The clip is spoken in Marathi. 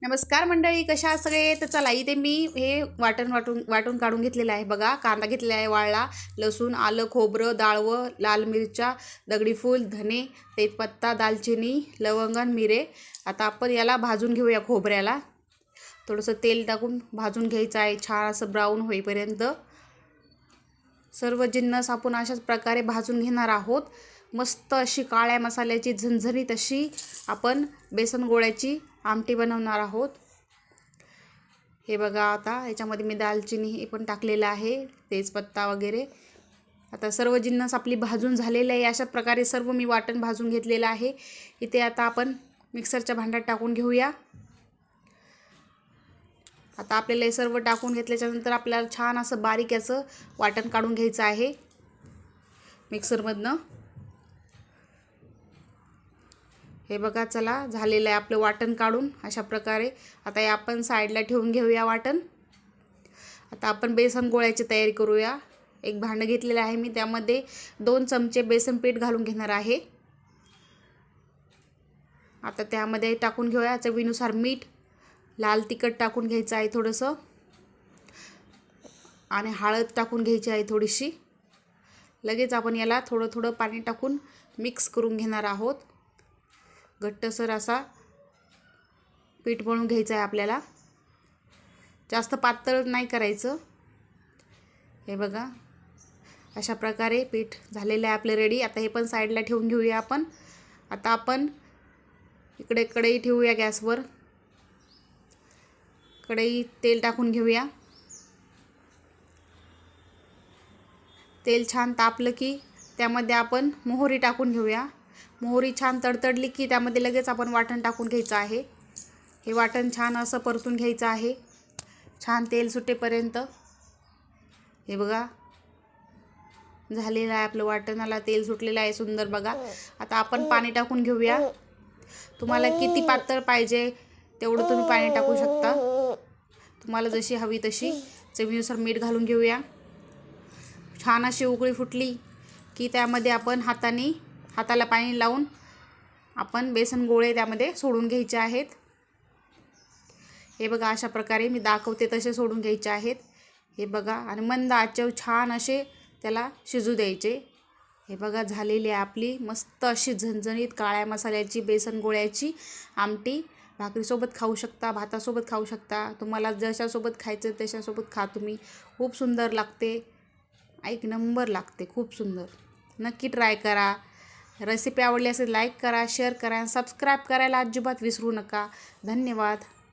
नमस्कार मंडळी, कशा आहात सगळे? तर चला इथे मी हे वाटून काढून घेतलेलं आहे बघा. कांदा घेतलेला आहे वाळला, लसूण, आलं, खोबरं, डाळवं, लाल मिरच्या, दगडी फूल, धने, तेजपत्ता, दालचिनी, लवंग आणि मिरे. आता आपण याला भाजून घेऊया. खोबऱ्याला थोडंसं तेल टाकून भाजून घ्यायचं आहे छान असं ब्राऊन होईपर्यंत. सर्व जिन्नस आपण अशाच प्रकारे भाजून घेणार आहोत. मस्त अशी काळ्या मसाल्याची झणझणीत अशी आपण बेसन गोळ्याची आमटी बनवणार आहोत. हे बघा, आता याच्यामध्ये मी दालचिनी हे पण टाकलेलं आहे, तेजपत्ता वगैरे. आता सर्व जिन्नस आपली भाजून झालेले आहे. अशा प्रकारे सर्व मी वाटण भाजून घेतलेलं आहे. इथे आता आपण मिक्सरच्या भांड्यात टाकून घेऊया. आता आपल्याला हे सर्व टाकून घेतल्याच्यानंतर आपल्याला छान असं बारीक याचं वाटण काढून घ्यायचं आहे मिक्सरमधनं. हे बघा, चला झालेलं आहे आपलं वाटण काढून अशा प्रकारे. आता हे आपण साईडला ठेवून घेऊया वाटण. आता आपण बेसन गोळ्याची तयारी करूया. एक भांडं घेतलेलं आहे मी, त्यामध्ये 2 चमचे बेसन पीठ घालून घेणार आहे. आता त्यामध्ये टाकून घेऊया चवीनुसार मीठ, लाल तिखट टाकून घ्यायचं आहे थोडंसं, आणि हळद टाकून घ्यायची आहे थोडीशी. लगेच आपण याला थोडं थोडं पाणी टाकून मिक्स करून घेणार आहोत. घट्टसर असा पीठ बनवून घ्यायचं आहे आपल्याला, जास्त पातळ नाही करायचं. हे बघा, अशा प्रकारे पीठ झालेलं आहे आपलं रेडी. आता हे पण साईडला ठेवून घेऊया आपण. आता आपण इकडे कढई ठेवूया गॅसवर. कढईत तेल टाकून घेऊया. तेल छान तापलं की त्यामध्ये आपण मोहरी टाकून घेऊया. मोहरी छान तडतडली की त्यामध्ये लगेच आपण वाटण टाकून घ्यायचं आहे. हे वाटण छान असं परतून घ्यायचं आहे, छान तेल सुटेपर्यंत. हे बघा, झालेलं आहे आपलं वाटणाला तेल सुटलेलं आहे सुंदर बघा. आता आपण पाणी टाकून घेऊया. तुम्हाला किती पातळ पाहिजे तेवढं तुम्ही पाणी टाकू शकता, तुम्हाला जशी हवी तशी. चवीनुसार मीठ घालून घेऊया. छान अशी उकळी फुटली की त्यामध्ये आपण हाताला पाणी लावून आपण बेसन गोळे त्यामध्ये सोडून घ्यायचे आहेत. हे बघा, अशा प्रकारे मी दाखवते तसे सोडून घ्यायचे आहेत. हे बघा, आणि मंद आचेवर छान असे त्याला शिजू द्यायचे. हे बघा, झालेली आहे आपली मस्त अशी झणझणीत काळ्या मसाल्याची बेसन गोळ्याची आमटी. भाकरीसोबत खाऊ शकता, भातासोबत खाऊ शकता, तुम्हाला जशासोबत खायचं त्याच्यासोबत खा तुम्ही. खूप सुंदर लागते, एक नंबर लागते, खूप सुंदर. नक्की ट्राय करा. रेसिपी आवडली असेल लाईक करा, शेअर करा, सबस्क्राईब करायला अजिबात विसरू नका. धन्यवाद.